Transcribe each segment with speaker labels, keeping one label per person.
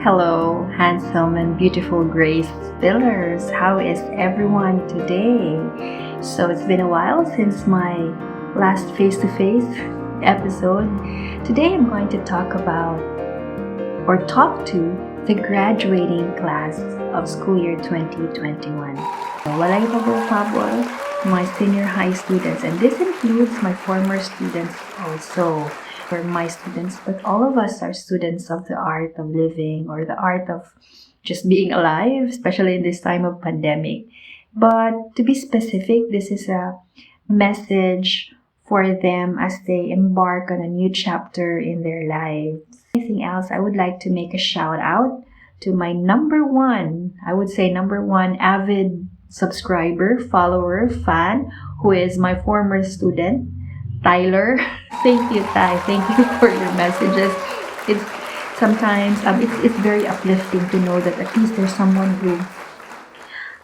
Speaker 1: Hello, handsome and beautiful Grace Pillars. How is everyone today? So it's been a while since my last face-to-face episode. Today I'm going to talk to the graduating class of school year 2021. Walay pabor-pabor, my senior high students, and this includes my former students also. For my students, but all of us are students of the art of living or the art of just being alive, especially in this time of pandemic. But to be specific, this is a message for them as they embark on a new chapter in their lives. Anything else, I would like to make a shout out to my number one avid subscriber, follower, fan, who is my former student, Tyler. Thank you, Ty. Thank you for your messages. It's sometimes it's very uplifting to know that at least there's someone who,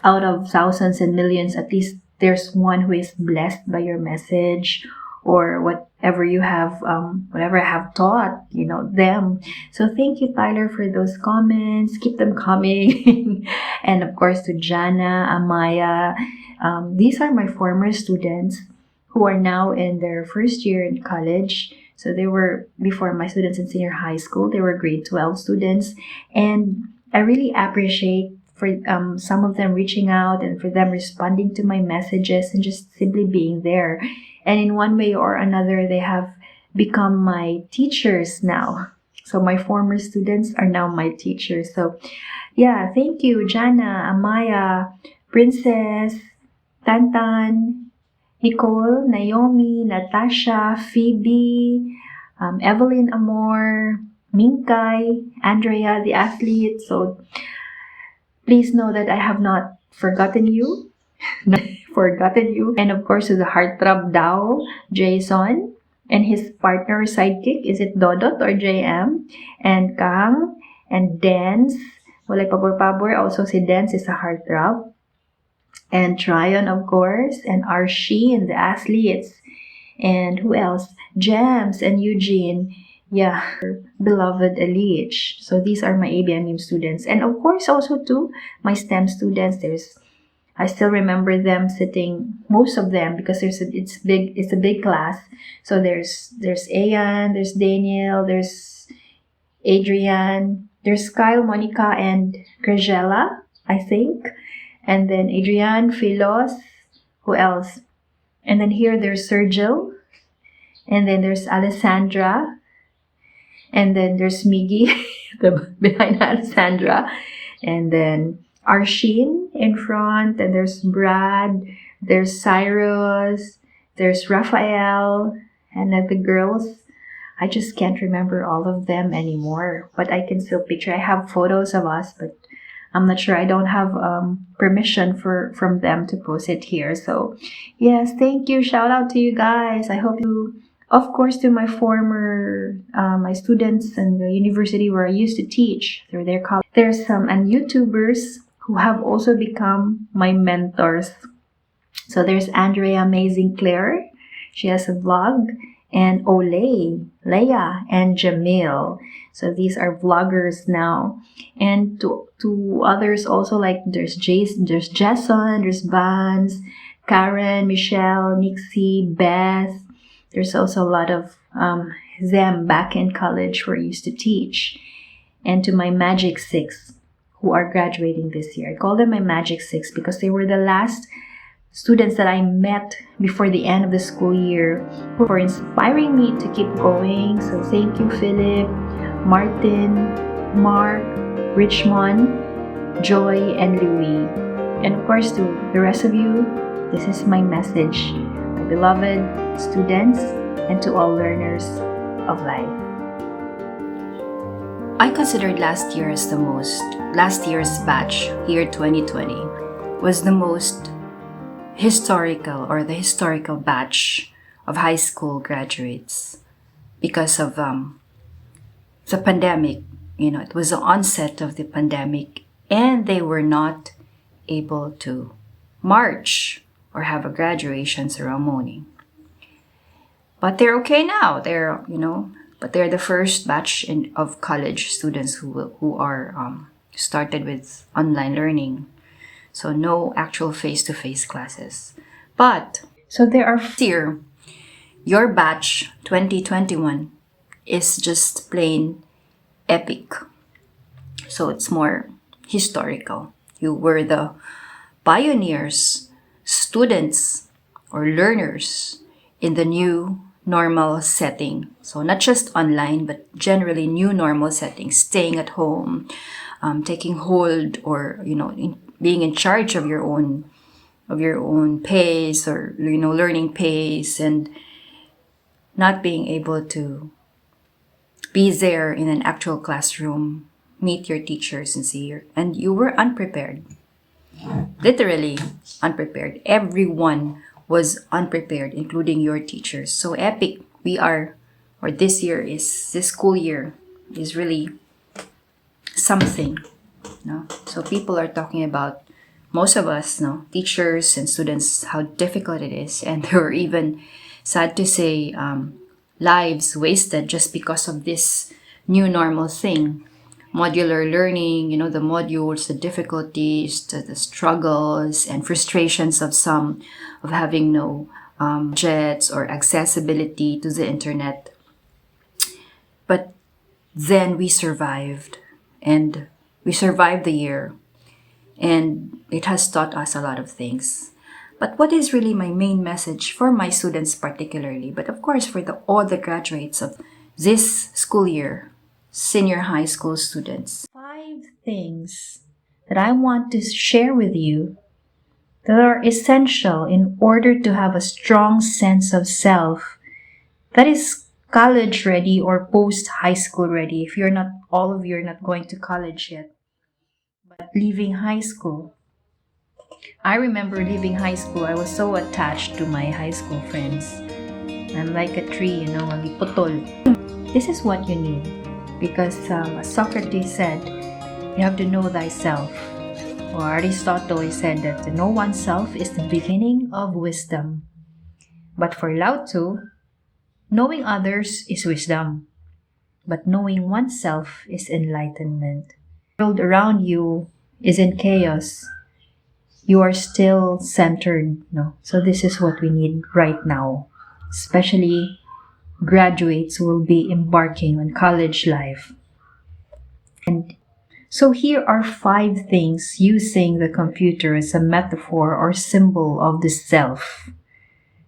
Speaker 1: out of thousands and millions, at least there's one who is blessed by your message or whatever you have, whatever I have taught, them. So thank you, Tyler, for those comments. Keep them coming. And of course to Jana, Amaya. These are my former students who are now in their first year in college. So they were, before my students in senior high school, they were grade 12 students. And I really appreciate for some of them reaching out and for them responding to my messages and just simply being there. And in one way or another, they have become my teachers now. So my former students are now my teachers. So yeah, thank you, Jana, Amaya, Princess, Tantan, Nicole, Naomi, Natasha, Phoebe, Evelyn Amor, Minkai, Andrea, the athlete. So please know that I have not forgotten you. And of course to the heartthrob Dao, Jason, and his partner sidekick, is it Dodot or JM? And Kang, and Dance. Walay pabor-pabor, also si Dance is a heartthrob. And Tryon, of course, and Archie and the athletes. And who else? Jams and Eugene. Yeah, beloved Elich. So these are my ABMU students. And of course also too, my STEM students. I still remember them sitting, most of them, because it's a big class. So there's Ayan, there's Daniel, there's Adrian, there's Kyle, Monica, and Gragella, I think. And then Adrian, Philos, who else? And then here there's Sergio. And then there's Alessandra. And then there's Miggy, behind Alessandra. And then Arshin in front. And there's Brad. There's Cyrus. There's Raphael. And then the girls, I just can't remember all of them anymore. But I can still picture. I have photos of us, but I'm not sure. I don't have permission from them to post it here. So yes, thank you. Shout out to you guys. I hope you, of course, to my former my students in the university where I used to teach through their college. There's some YouTubers who have also become my mentors. So there's Andrea Amazing Claire. She has a vlog. And Olay, Leia, and Jamil. So these are vloggers now. And to others also, like there's Jason, there's Jason, there's Vance, Karen, Michelle, Nixie, Beth. There's also a lot of them back in college where I used to teach. And to my Magic Six who are graduating this year. I call them my Magic Six because they were the last students that I met before the end of the school year for inspiring me to keep going. So thank you, Philip, Martin, Mark, Richmond, Joy, and Louis. And of course to the rest of you, this is my message, my beloved students, and to all learners of life.
Speaker 2: I considered last year's batch, year 2020, was the most historical batch of high school graduates because of the pandemic. It was the onset of the pandemic and they were not able to march or have a graduation ceremony. But they're okay now. They're, but they're the first batch of college students who are started with online learning. So no actual face-to-face classes. But
Speaker 1: So there are
Speaker 2: this year, your batch 2021 is just plain epic. So it's more historical. You were the pioneers, students, or learners in the new normal setting. So not just online, but generally new normal setting, staying at home, taking hold, or being in charge of your own pace, or learning pace, and not being able to be there in an actual classroom, meet your teachers and and you were unprepared. Literally unprepared. Everyone was unprepared, including your teachers. So epic. This school year is really something. No? So people are talking about, most of us, no, teachers and students, how difficult it is. And there were even, sad to say, lives wasted just because of this new normal thing. Modular learning, the modules, the difficulties, the struggles and frustrations of some, of having no budgets or accessibility to the internet. But then we survived, and we survived the year, and it has taught us a lot of things. But what is really my main message for my students particularly, but of course for all the graduates of this school year, senior high school students.
Speaker 1: 5 things that I want to share with you that are essential in order to have a strong sense of self that is college ready or post high school ready. If all of you are not going to college yet, but leaving high school. I remember leaving high school, I was so attached to my high school friends. I'm like a tree, magiputol. This is what you need, because as Socrates said, you have to know thyself. Or Aristotle said that to know oneself is the beginning of wisdom. But for Lao Tzu, knowing others is wisdom, but knowing oneself is enlightenment. The world around you is in chaos. You are still centered, no? So this is what we need right now, especially graduates who will be embarking on college life. And so here are 5 things using the computer as a metaphor or symbol of the self.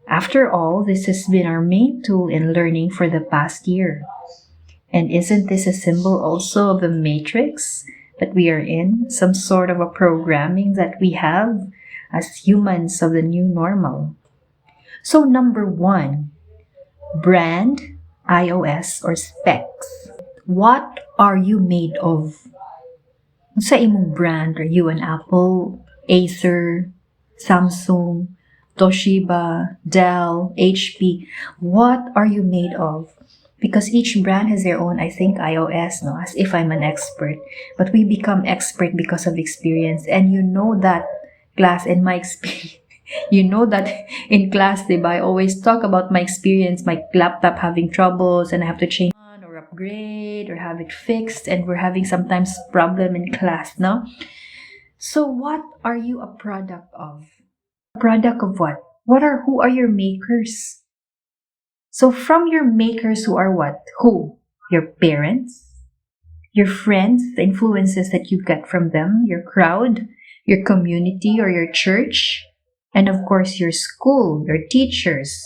Speaker 1: After all, this has been our main tool in learning for the past year. And isn't this a symbol also of the matrix that we are in? Some sort of a programming that we have as humans of the new normal. So number 1, brand, iOS, or specs. What are you made of? Sa imong brand, are you an Apple, Acer, Samsung, Toshiba, Dell, HP? What are you made of? Because each brand has their own, I think, iOS, no? As if I'm an expert. But we become expert because of experience. And you know that class in my experience. You know that in class, diba, I always talk about my experience, my laptop having troubles, and I have to change or upgrade or have it fixed, and we're having sometimes problem in class, no? So what are you a product of? A product of what? Who are your makers? So from your makers, who are what? Who? Your parents, your friends, the influences that you get from them, your crowd, your community or your church, and of course your school, your teachers.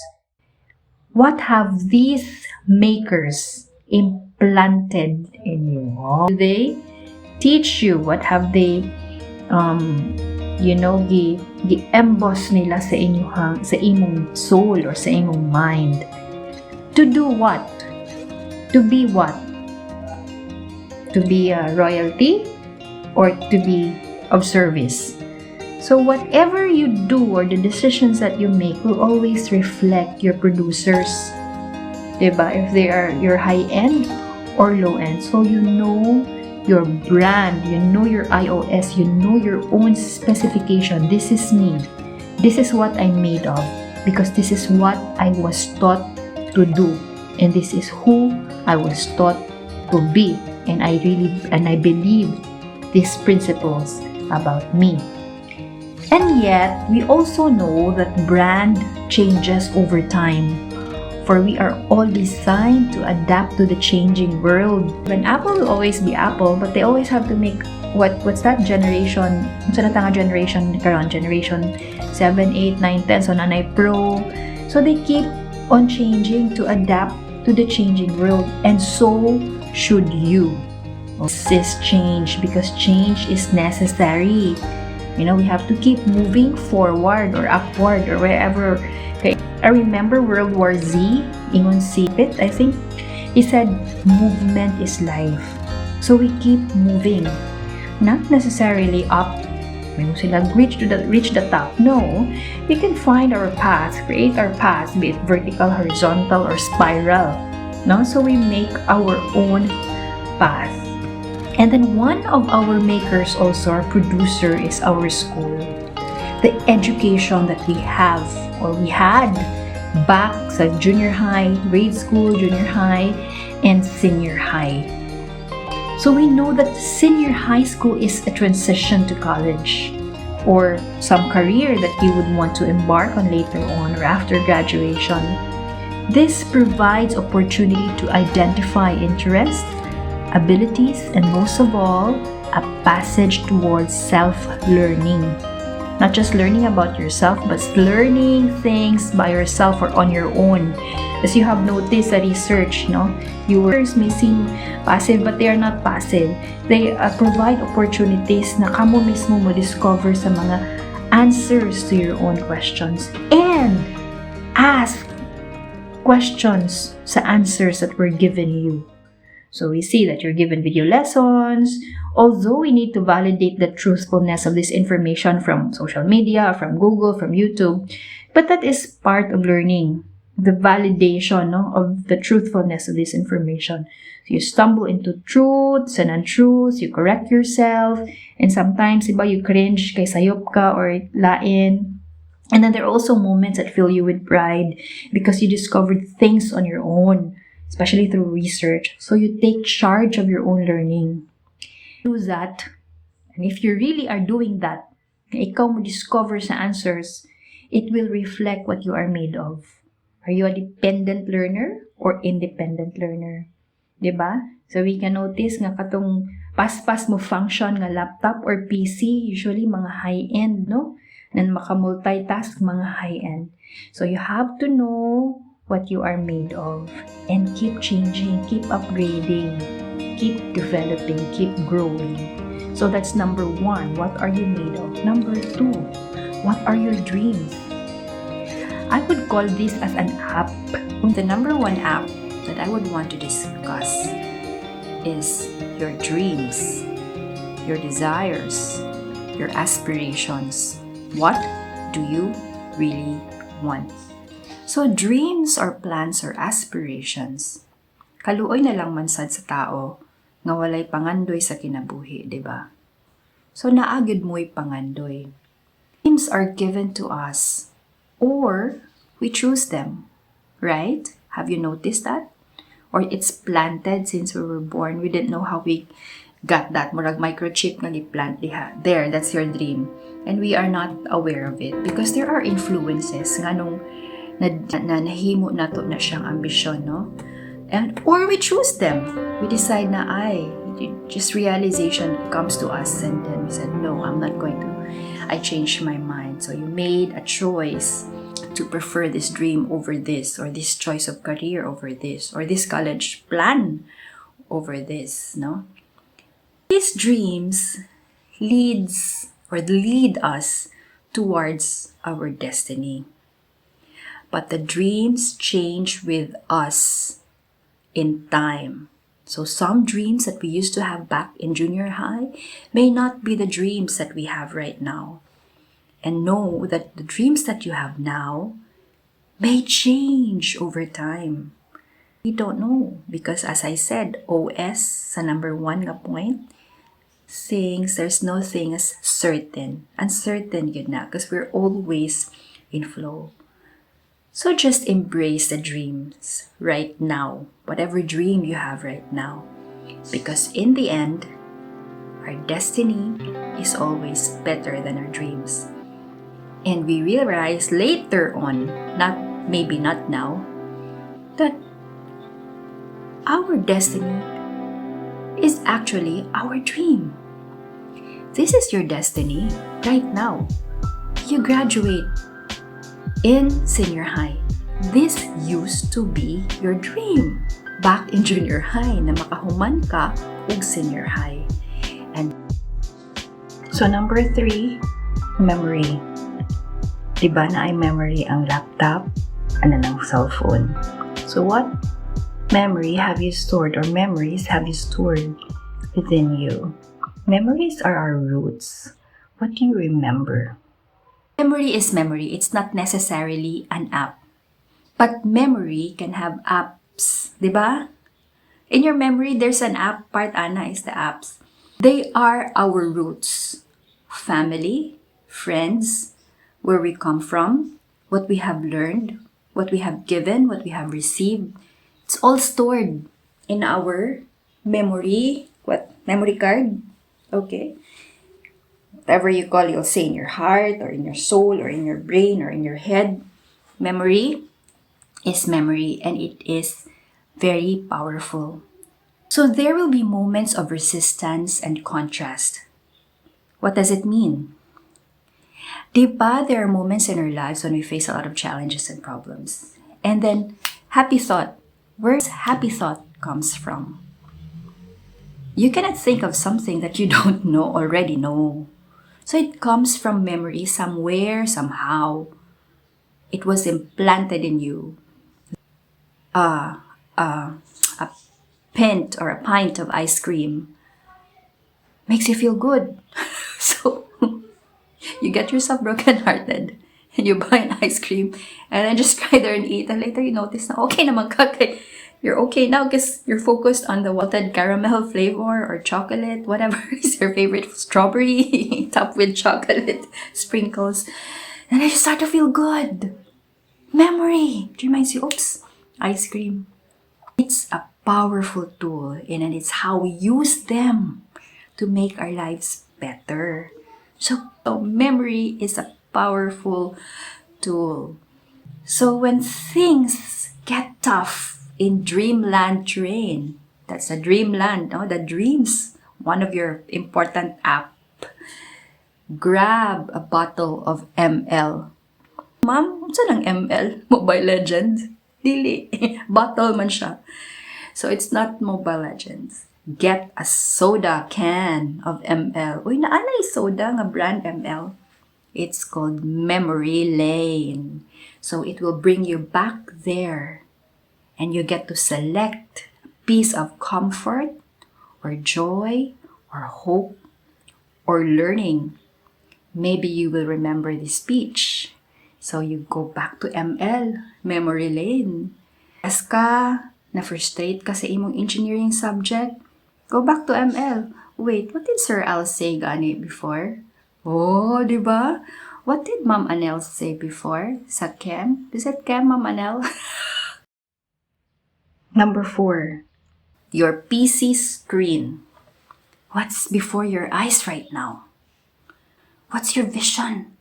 Speaker 1: What have these makers implanted in you? Do they teach you? What have they gi-emboss nila sa imong soul or sa imong mind? To do what? To be what? To be a royalty or to be of service? So whatever you do or the decisions that you make will always reflect your producers. Diba? If they are your high-end or low-end. So you know your brand, you know your iOS, you know your own specification. This is me. This is what I'm made of. Because this is what I was taught to do. And this is who I was taught to be, and I believe these principles about me. And yet, we also know that brand changes over time, for we are all designed to adapt to the changing world. When Apple will always be Apple, but they always have to make what's that generation? Sa natanga generation karon, generation 7, 8, 9, 10, so nanay Pro. So they keep on changing to adapt to the changing world, and so should you. Resist change, because change is necessary. We have to keep moving forward or upward or wherever. Okay. I remember World War Z, Ingon Sipit, I think he said, movement is life. So we keep moving, not necessarily up. Sila reach the top. No, we can find our path, create our path, be it vertical, horizontal, or spiral. No, so we make our own path. And then one of our makers, also our producer, is our school. The education that we have or we had back sa junior high, grade school, junior high, and senior high. So we know that senior high school is a transition to college or some career that you would want to embark on later on or after graduation. This provides opportunity to identify interests, abilities, and most of all, a passage towards self-learning. Not just learning about yourself, but learning things by yourself or on your own. As you have noticed sa research, viewers may seem passive, but they are not passive. They provide opportunities na kamo mismo mo discover sa mga answers to your own questions and ask questions sa answers that were given you. So we see that you're given video lessons, although we need to validate the truthfulness of this information from social media, from Google, from YouTube, but that is part of learning, the validation of the truthfulness of this information. So you stumble into truths and untruths, you correct yourself, and sometimes you cringe kay sayop ka or lain. And then there are also moments that fill you with pride because you discovered things on your own, especially through research. So you take charge of your own learning. Do that. And if you really are doing that, ikaw mo discover sa answers, it will reflect what you are made of. Are you a dependent learner or independent learner? Diba? So we can notice nga katong pas-pas mo function nga laptop or PC, usually mga high-end, no? Nan maka-multitask mga high-end. So you have to know what you are made of and keep changing, keep upgrading, keep developing, keep growing. So that's number 1. What are you made of? Number 2, what are your dreams? I would call this as an app.
Speaker 2: The number 1 app that I would want to discuss is your dreams, your desires, your aspirations. What do you really want? So dreams or plans or aspirations, kaluoy na lang man sad sa tao nga walay pangandoy sa kinabuhi, di ba? So naagid mo'y pangandoy. Dreams are given to us or we choose them, right? Have you noticed that? Or it's planted since we were born. We didn't know how we got that. Murag microchip nga ni-plant diha. There, that's your dream. And we are not aware of it because there are influences nga nung nahimo na to na siyang ambisyon, no? And or we choose them. We decide na just realization comes to us and then we said, no, I'm not going to. I changed my mind. So you made a choice to prefer this dream over this, or this choice of career over this, or this college plan over this, no? These dreams lead us towards our destiny. But the dreams change with us in time. So some dreams that we used to have back in junior high may not be the dreams that we have right now. And know that the dreams that you have now may change over time. We don't know because as I said, OS sa number 1 nga point, saying there's no thing as certain. Uncertain yun na because we're always in flow. So just embrace the dreams right now, whatever dream you have right now. Because in the end, our destiny is always better than our dreams. And we realize later on, maybe not now, that our destiny is actually our dream. This is your destiny right now. You graduate in senior high. This used to be your dream back in junior high na makahuman ka og senior high. And so number 3, memory. Diba na ay memory ang laptop, ng cellphone. So what memory have you stored or memories have you stored within you? Memories are our roots. What do you remember? Memory is memory. It's not necessarily an app. But memory can have apps, diba? In your memory, there's an app. Part Ana is the apps. They are our roots. Family, friends, where we come from, what we have learned, what we have given, what we have received. It's all stored in our memory. What? Memory card? Okay. Whatever you call, you'll say in your heart or in your soul or in your brain or in your head. Memory is memory, and it is very powerful. So there will be moments of resistance and contrast. What does it mean? Diba, there are moments in our lives when we face a lot of challenges and problems. And then, happy thought. Where's happy thought comes from? You cannot think of something that you don't already know. So it comes from memory somewhere, somehow. It was implanted in you. A pint or a pint of ice cream makes you feel good. So you get yourself brokenhearted and you buy an ice cream and then just try there and eat, and later you notice na okay naman ka. You're okay now because you're focused on the malted caramel flavor or chocolate, whatever is your favorite, strawberry topped with chocolate sprinkles. And then you start to feel good. Memory. It reminds you, oops, ice cream. It's a powerful tool, and it's how we use them to make our lives better. So memory is a powerful tool. So when things get tough, in Dreamland Train. That's a dreamland, no? The dreams, one of your important app. Grab a bottle of ML. Ma'am, saan ang ML? Mobile Legends? Dili. Bottle man siya. So it's not Mobile Legends. Get a soda can of ML. Uy, naanay soda nga brand ML. It's called Memory Lane. So it will bring you back there. And you get to select a piece of comfort or joy or hope or learning. Maybe you will remember the speech. So you go back to ML, Memory Lane. As ka, na-frustrate ka sa imong engineering subject, go back to ML. Wait, what did Sir Al say gani before? Oh, di ba? What did Ma'am Anel say before sa Chem? Is it Chem, Ma'am Anel? Number 4, your PC screen. What's before your eyes right now? What's your vision?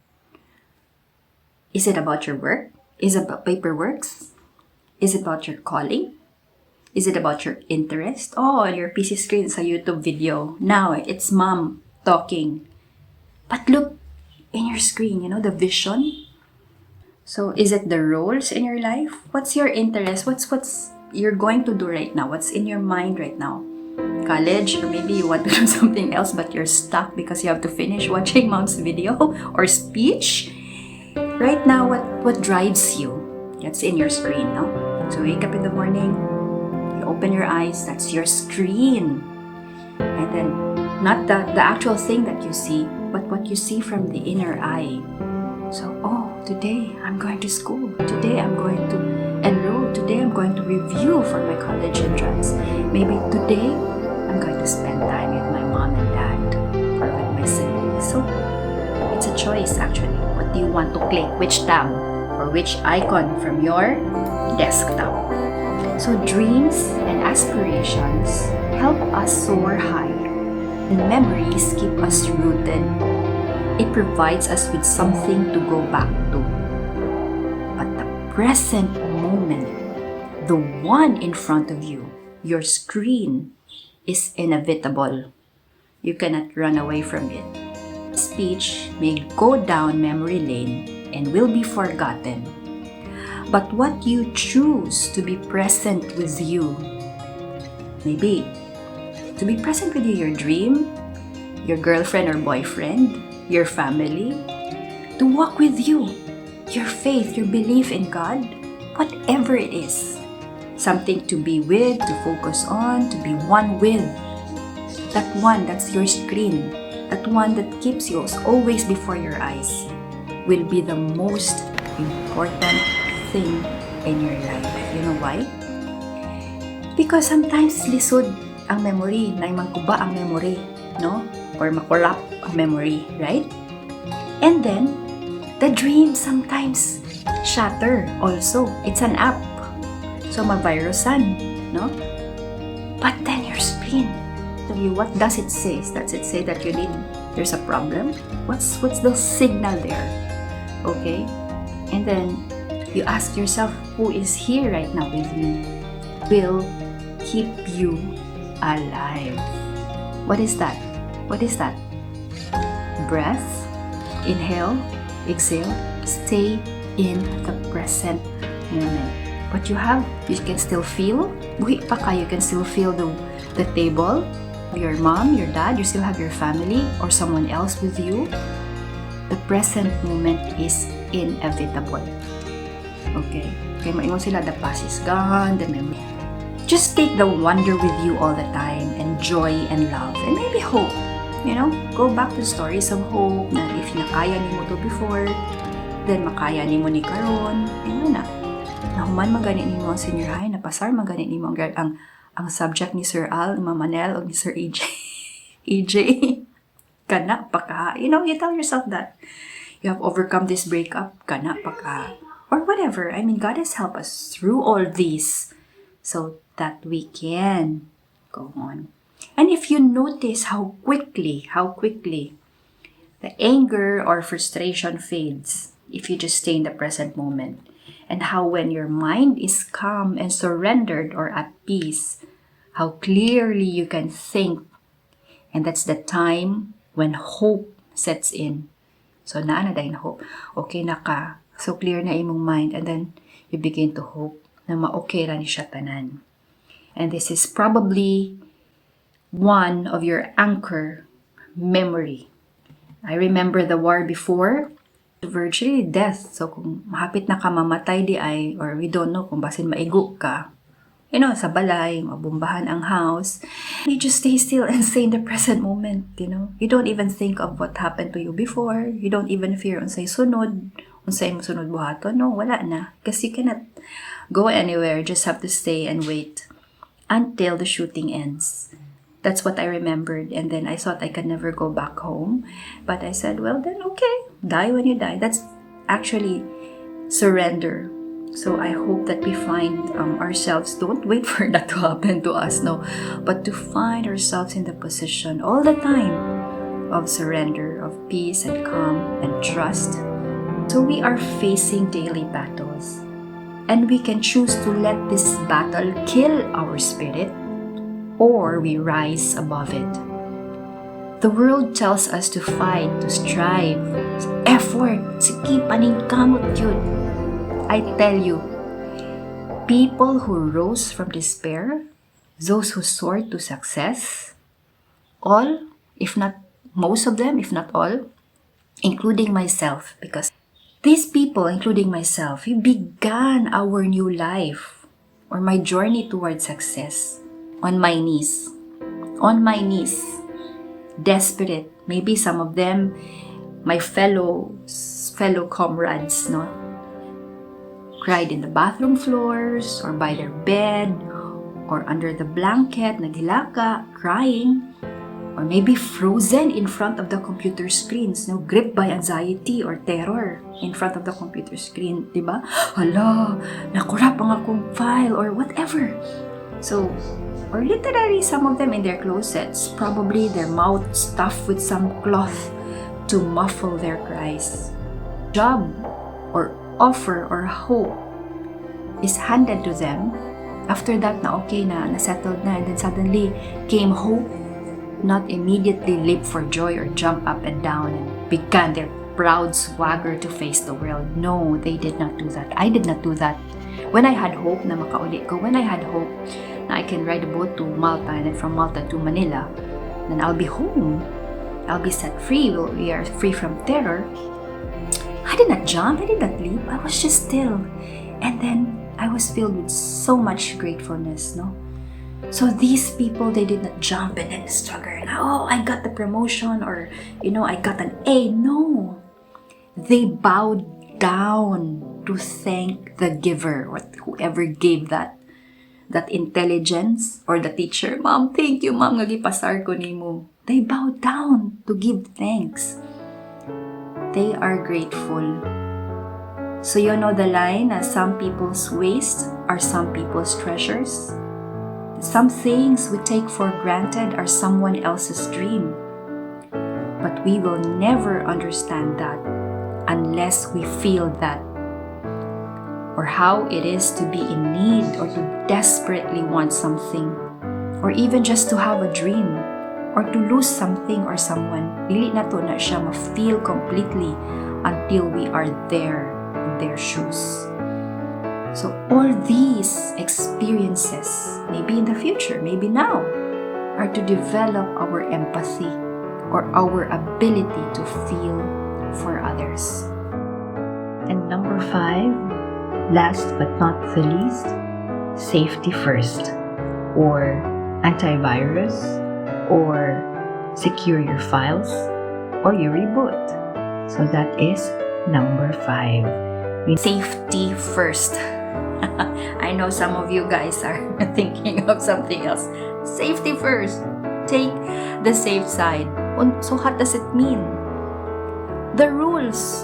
Speaker 2: Is it about your work? Is it about paperworks? Is it about your calling? Is it about your interest? Oh, your PC screen is a YouTube video. Now it's mom talking. But look in your screen, the vision. So is it the roles in your life? What's your interest? What's you're going to do right now? What's in your mind right now? College, or maybe you want to do something else but you're stuck because you have to finish watching mom's video or speech. Right now, what drives you? That's in your screen, no? So wake up in the morning, you open your eyes, that's your screen. And then not the actual thing that you see, but what you see from the inner eye. So, today I'm going to school. Today I'm going to enroll. Today I'm going to review for my college entrance. Maybe today I'm going to spend time with my mom and dad or with my siblings. So it's a choice actually. What do you want to click? Which tab? or which icon from your desktop. So dreams and aspirations help us soar high, and memories keep us rooted. It provides us with something to go back to. But the present moment, the one in front of you, your screen, is inevitable. You cannot run away from it. Speech may go down memory lane and will be forgotten. But what you choose to be present with you, maybe to be present with you, your dream, your girlfriend or boyfriend, your family, to walk with you, your faith, your belief in God, whatever it is. Something to be with, to focus on, to be one with. That one, that's your screen. That one that keeps you always before your eyes will be the most important thing in your life. You know why? Because sometimes lisod ang memory, na mangkuba ang memory, no? Or makulap ang memory, right? And then, the dream sometimes shatter also. It's an app. So, ma-virusan, no? But then your screen, what does it say? Does it say that there's a problem? What's the signal there? Okay? And then, you ask yourself, who is here right now with me? Will keep you alive. What is that? What is that? Breath, inhale, exhale, stay in the present moment. What you can still feel, buhi pa kayo, you can still feel the table, your mom, your dad, you still have your family or someone else with you. The present moment is inevitable. Okay? Kaya maingon sila, the past is gone, the memory. Just take the wonder with you all the time, and joy and love, and maybe hope. You know, go back to stories of hope na if nakaya ni mo to before, then makaya ni mo ni karon. Ayun na. Nahuman magani ni mo ang senior high, napasar magani ni mo ang subject ni Sir Al, ni Mama Nel, o ni Sir EJ. EJ, kana pa ka. You know, you tell yourself that. You have overcome this breakup, kana pa ka. Or whatever. I mean, God has helped us through all these so that we can go on. And if you notice how quickly the anger or frustration fades if you just stay in the present moment, and how when your mind is calm and surrendered or at peace, how clearly you can think. And that's the time when hope sets in. So, naa na dahin hope. Okay na ka. So, clear na imong mind. And then, you begin to hope na ma-okay ra ni siya tanan. And this is probably one of your anchor memory. I remember the war before, virtually death. So, kung mahapit na ka mamatay di ay, or we don't know kung basin maigo ka, you know, sa balay, mabumbahan ang house, you just stay still and stay in the present moment, you know. You don't even think of what happened to you before. You don't even fear unsay sunod, unsay mo sunod buhaton. No, wala na. Kasi you cannot go anywhere. You just have to stay and wait until the shooting ends. That's what I remembered. And then I thought I could never go back home. But I said, well, then okay. Die when you die. That's actually surrender. So I hope that we find ourselves, don't wait for that to happen to us, no. But to find ourselves in the position all the time of surrender, of peace and calm and trust. So we are facing daily battles. And we can choose to let this battle kill our spirit, or we rise above it. The world tells us to fight, to strive, effort, sige, paningkamot yun. I tell you, people who rose from despair, those who soared to success, all, if not most of them, if not all, including myself, because these people, including myself, we began our new life or my journey toward success on my knees. On my knees. Desperate. Maybe some of them, my fellow comrades, no? Cried in the bathroom floors or by their bed or under the blanket, naghilaka, crying. Or maybe frozen in front of the computer screens, no, gripped by anxiety or terror in front of the computer screen, diba? Hala, nakurap ang akong file or whatever. So, or literally some of them in their closets, probably their mouth stuffed with some cloth to muffle their cries. Job or offer or hope is handed to them. After that, na okay na, nasettled na, and then suddenly came hope. Not immediately leap for joy or jump up and down and began their proud swagger to face the world. No, they did not do that. I did not do that. When I had hope na makauli ko, when I had hope na I can ride a boat to Malta and then from Malta to Manila, then I'll be home. I'll be set free. We are free from terror. I did not jump. I did not leap. I was just still. And then I was filled with so much gratefulness, no? So these people, they did not jump and then struggle. Oh, I got the promotion, or, I got an A. No. They bowed down to thank the giver, or whoever gave that intelligence, or the teacher. Ma'am, thank you, ma'am, nga gipasar ko nimo. They bowed down to give thanks. They are grateful. So you know the line, some people's waste are some people's treasures. Some things we take for granted are someone else's dream. But we will never understand that unless we feel that, or how it is to be in need or to desperately want something, or even just to have a dream, or to lose something or someone. Dili na to na siya ma-feel completely until we are there in their shoes. So all these experiences, maybe in the future, maybe now, are to develop our empathy or our ability to feel for others.
Speaker 1: And number 5, last but not the least, safety first, or antivirus, or secure your files, or you reboot. So that is number 5.
Speaker 2: Safety first. I know some of you guys are thinking of something else. Safety first. Take the safe side. So what does it mean? The rules.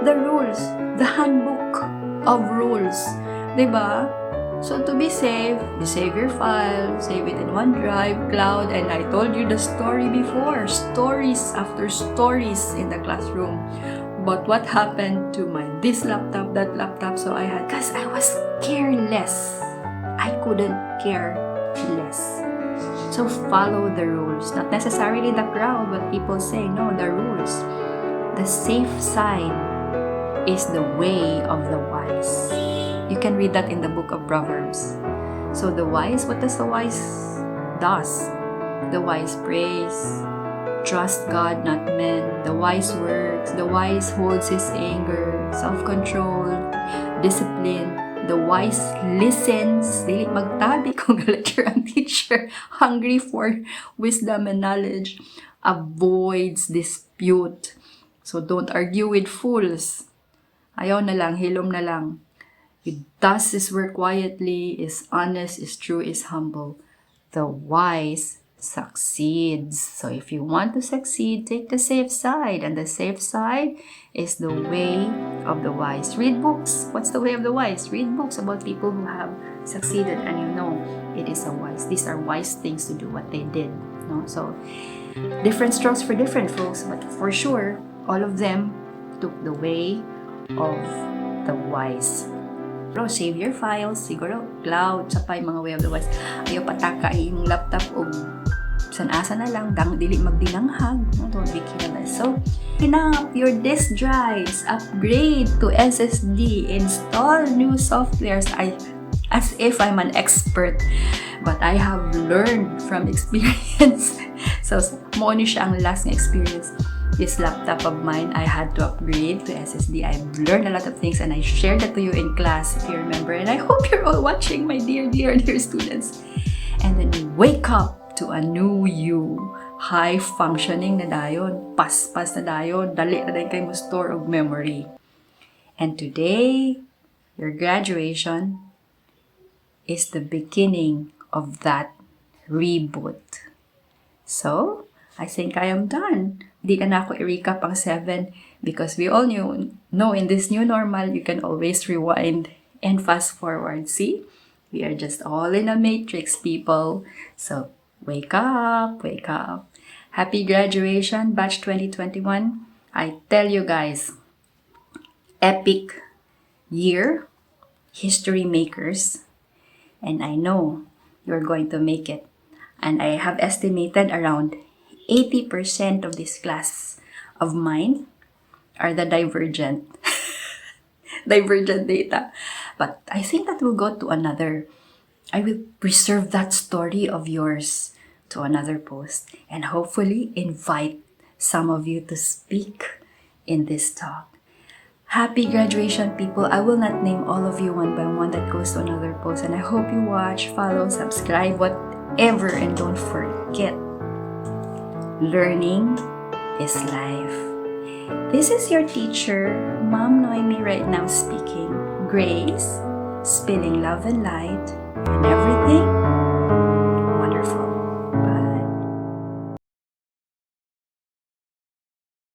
Speaker 2: The handbook of rules. Diba? So to be safe, you save your file, save it in OneDrive, cloud, and I told you the story before. Stories after stories in the classroom. But what happened to this laptop, that laptop? So because I was careless. I couldn't care less. So follow the rules. Not necessarily the crowd, but people say, no, the rules. The safe side is the way of the wise. You can read that in the book of Proverbs. So the wise, what does the wise does? The wise prays. Trust God, not men. The wise works. The wise holds his anger, self-control, discipline. The wise listens. Dili magtabi kung lecture ang teacher. Hungry for wisdom and knowledge. Avoids dispute. So don't argue with fools. Ayaw na lang, hilom na lang. He does his work quietly, is honest, is true, is humble. The wise succeeds. So if you want to succeed, take the safe side. And the safe side is the way of the wise. Read books. What's the way of the wise? Read books about people who have succeeded, and you know it is a wise. These are wise things to do what they did. No? So different strokes for different folks, but for sure, all of them took the way of the wise. Pero save your files, siguro cloud, sapay mga way of the wise. Ayaw pataka yung laptop o san-asa na lang, dili magdinanghag, no? Don't be careless. So, clean up your disk drives, upgrade to SSD, install new softwares. As if I'm an expert, but I have learned from experience. So, mo ni siya ang last na experience. This laptop of mine, I had to upgrade to SSD. I've learned a lot of things and I shared that to you in class, if you remember. And I hope you're all watching, my dear students. And then wake up to a new you. High functioning na dayon. Pas-pas na dayon. Dali na dayon kayo mo store of memory. And today, your graduation is the beginning of that reboot. So, I think I am done. Di ka na ako i-recap ang 7 because we all know in this new normal, you can always rewind and fast forward. See? We are just all in a matrix, people. So, wake up, wake up. Happy graduation, batch 2021. I tell you guys, epic year, history makers, and I know you're going to make it. And I have estimated around 80% of this class of mine are the divergent data. But I think that will go to another. I will preserve that story of yours to another post and hopefully invite some of you to speak in this talk. Happy graduation, people. I will not name all of you one by one. That goes to another post. And I hope you watch, follow, subscribe, whatever. And don't forget, learning is life. This is your teacher, Mom Noemi, right now speaking. Grace, spilling love and light. And